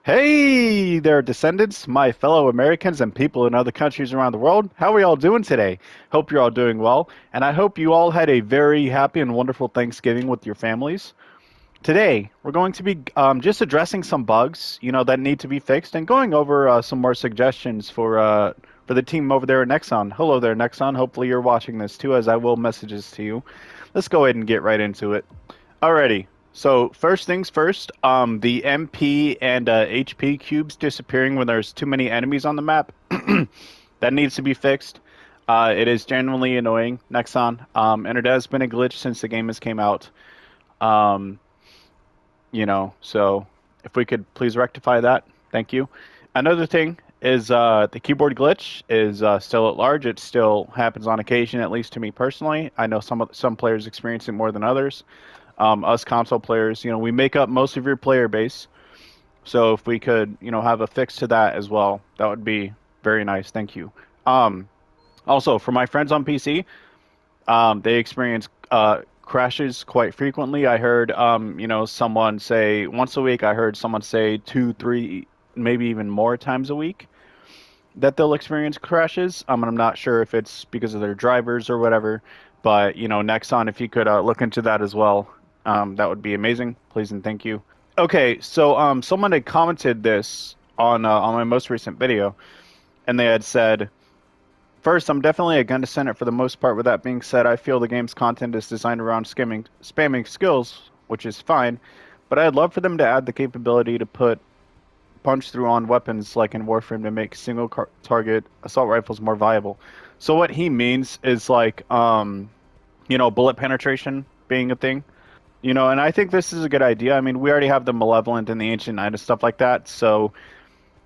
Hey there, Descendants, my fellow Americans and people in other countries around the world. How are y'all doing today? Hope you're all doing well, and I hope you all had a very happy and wonderful Thanksgiving with your families. Today, we're going to be just addressing some bugs, that need to be fixed, and going over some more suggestions for the team over there at Nexon. Hello there, Nexon. Hopefully, you're watching this too, as I will messages to you. Let's go ahead and get right into it. Alrighty. So first things first, the MP and HP cubes disappearing when there's too many enemies on the map. That needs to be fixed. It is genuinely annoying, Nexon, and it has been a glitch since the game has came out. Um, so if we could please rectify that, thank you. Another thing is the keyboard glitch is still at large. It still happens on occasion, at least to me personally. I know some players experience it more than others. Us console players, we make up most of your player base. So if we could, have a fix to that as well, that would be very nice. Thank you. Um, Also, for my friends on PC, they experience crashes quite frequently. I heard, someone say once a week. I heard someone say two, three, maybe even more times a week that they'll experience crashes. And I'm not sure if it's because of their drivers or whatever. But Nexon, if you could look into that as well, that would be amazing. Please and thank you. Okay, so someone had commented this on my most recent video, and they had said, first, I'm definitely a gun descendant for the most part. With that being said, I feel the game's content is designed around spamming skills, which is fine, but I'd love for them to add the capability to put punch through on weapons like in Warframe to make target assault rifles more viable. So what he means is like bullet penetration being a thing. And I think this is a good idea. I mean, we already have the Malevolent and the Ancient Knight and stuff like that, so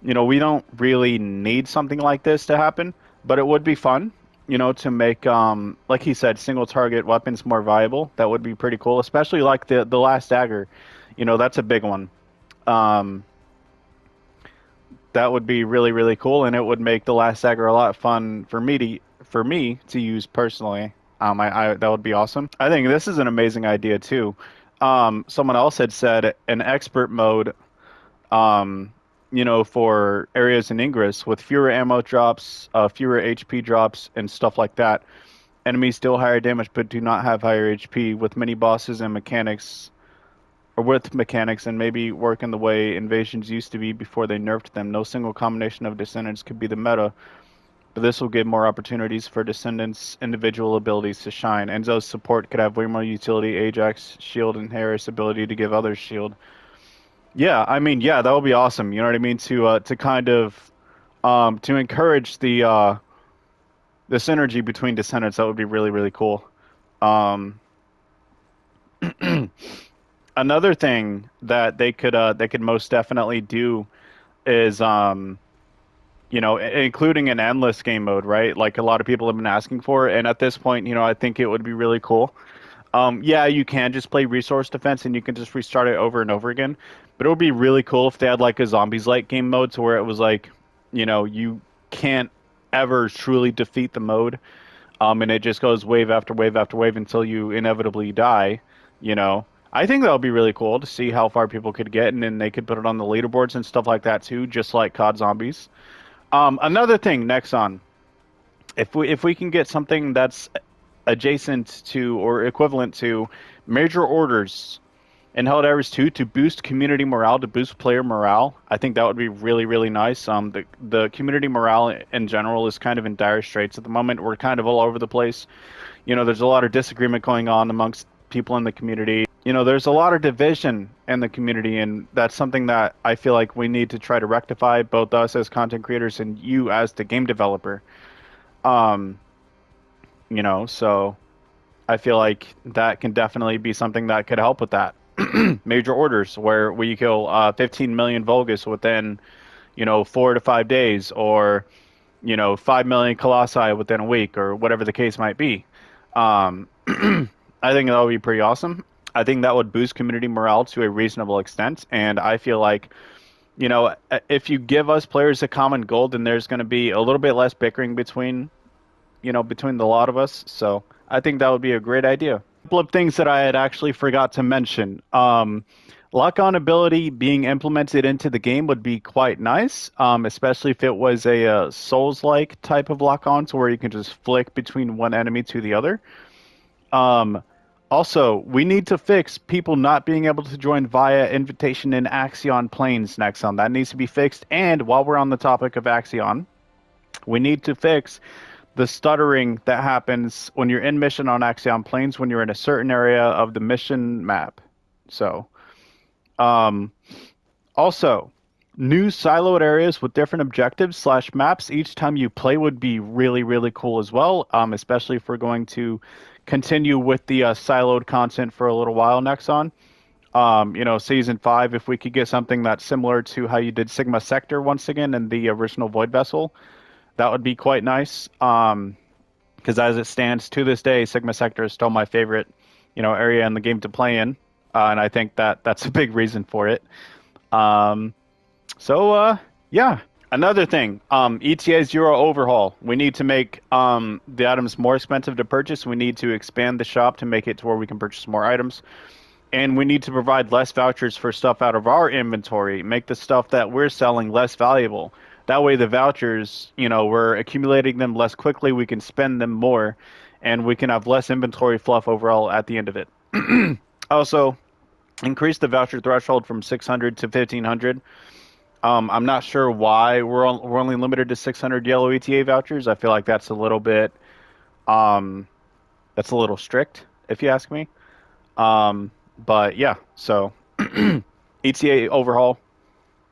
we don't really need something like this to happen, but it would be fun, to make like he said, single target weapons more viable. That would be pretty cool, especially like the last dagger. That's a big one. Um, that would be really really cool, and it would make the last dagger a lot fun for me to use personally. I that would be awesome. I think this is an amazing idea too. Someone else had said an expert mode, um, for areas in Ingress with fewer ammo drops, fewer HP drops, and stuff like that. Enemies deal higher damage but do not have higher HP with many bosses and mechanics, or with mechanics and maybe work in the way invasions used to be before they nerfed them. No single combination of Descendants could be the meta, but this will give more opportunities for Descendants' individual abilities to shine. Enzo's support could have way more utility. Ajax, shield, and Harris' ability to give others shield. Yeah, I mean, yeah, that would be awesome. You know what I mean? To kind of to encourage the synergy between Descendants, that would be really, really cool. Um, Another thing that they could most definitely do is including an endless game mode, right? Like a lot of people have been asking for, and at this point, I think it would be really cool. Yeah, you can just play resource defense and you can just restart it over and over again. But it would be really cool if they had like a zombies like game mode to where it was like, you can't ever truly defeat the mode. And it just goes wave after wave after wave until you inevitably die, you know. I think that would be really cool to see how far people could get, and then they could put it on the leaderboards and stuff like that too, just like COD Zombies. Another thing, Nexon, if we can get something that's adjacent to or equivalent to major orders in Helldivers 2 to boost community morale, to boost player morale, I think that would be really, really nice. The community morale in general is kind of in dire straits at the moment. We're kind of all over the place. There's a lot of disagreement going on amongst people in the community. There's a lot of division in the community, and that's something that I feel like we need to try to rectify, both us as content creators and you as the game developer. Um, so I feel like that can definitely be something that could help with that. Major orders where we kill 15 million Vulgus within, 4 to 5 days, or 5 million Colossi within a week, or whatever the case might be. I think that would be pretty awesome. I think that would boost community morale to a reasonable extent, and I feel like, if you give us players a common goal, then there's going to be a little bit less bickering between the lot of us. So I think that would be a great idea. A couple of things that I had actually forgot to mention. Lock-on ability being implemented into the game would be quite nice, especially if it was a, Souls-like type of lock-on, to where you can just flick between one enemy to the other. Um, Also, we need to fix people not being able to join via invitation in Axion planes, Nexon. That needs to be fixed. And while we're on the topic of Axion, we need to fix the stuttering that happens when you're in mission on Axion planes when you're in a certain area of the mission map. So, um, also, new siloed areas with different objectives slash maps each time you play would be really, really cool as well, especially if we're going to continue with the siloed content for a little while next on. Season 5, if we could get something that's similar to how you did Sigma Sector once again in the original Void Vessel, that would be quite nice. Because as it stands to this day, Sigma Sector is still my favorite, area in the game to play in, and I think that that's a big reason for it. Um, yeah. Another thing, ETA Zero overhaul. We need to make the items more expensive to purchase. We need to expand the shop to make it to where we can purchase more items. And we need to provide less vouchers for stuff out of our inventory, make the stuff that we're selling less valuable. That way, the vouchers, we're accumulating them less quickly, we can spend them more, and we can have less inventory fluff overall at the end of it. Also, increase the voucher threshold from 600 to 1500. I'm not sure why we're only limited to 600 yellow ETA vouchers. I feel like um, that's a little strict, if you ask me. But yeah, so ETA overhaul,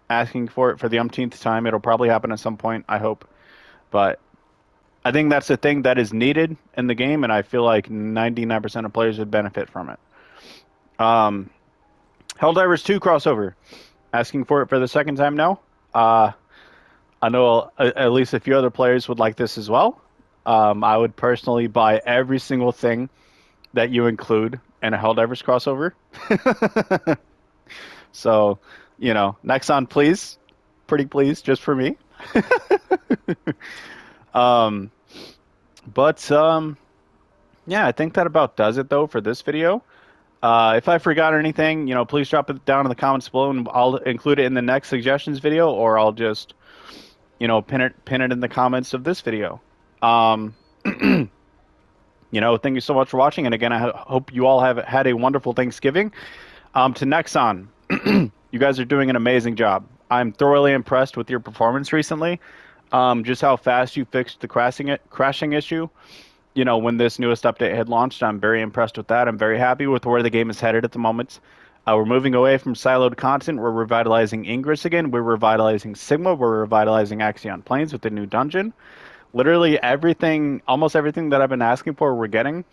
asking for it for the umpteenth time. It'll probably happen at some point, I hope. But I think that's the thing that is needed in the game, and I feel like 99% of players would benefit from it. Um, Helldivers 2 crossover, asking for it for the second time now. I know at least a few other players would like this as well. I would personally buy every single thing that you include in a Helldivers crossover. So, Nexon, please, pretty please, just for me. um, but yeah, I think that about does it though for this video. If I forgot anything, please drop it down in the comments below, and I'll include it in the next suggestions video, or I'll just, pin it in the comments of this video. Um, thank you so much for watching, and again, I hope you all have had a wonderful Thanksgiving. To Nexon, you guys are doing an amazing job. I'm thoroughly impressed with your performance recently. Just how fast you fixed the crashing issue. When this newest update had launched, I'm very impressed with that. I'm very happy with where the game is headed at the moment. We're moving away from siloed content. We're revitalizing Ingress again. We're revitalizing Sigma. We're revitalizing Axion Plains with the new dungeon. Literally everything, almost everything that I've been asking for, we're getting.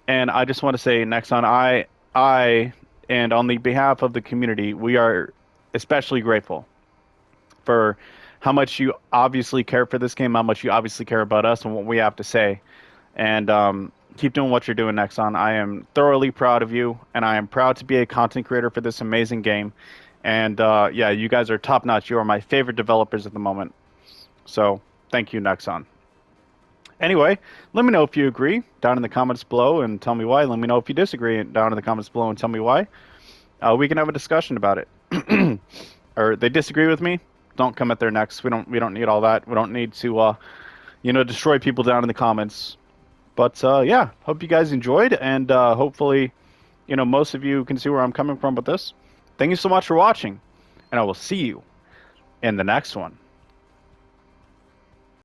And I just want to say, Nexon, and on the behalf of the community, we are especially grateful for how much you obviously care for this game, how much you obviously care about us and what we have to say. And keep doing what you're doing, Nexon. I am thoroughly proud of you, and I am proud to be a content creator for this amazing game. And yeah, you guys are top notch. You are my favorite developers at the moment. So thank you, Nexon. Anyway, let me know if you agree down in the comments below and tell me why. Let me know if you disagree down in the comments below and tell me why. We can have a discussion about it. Or they disagree with me, don't come at their necks. We don't need all that. We don't need to destroy people down in the comments. But yeah, hope you guys enjoyed, and hopefully, most of you can see where I'm coming from with this. Thank you so much for watching, and I will see you in the next one.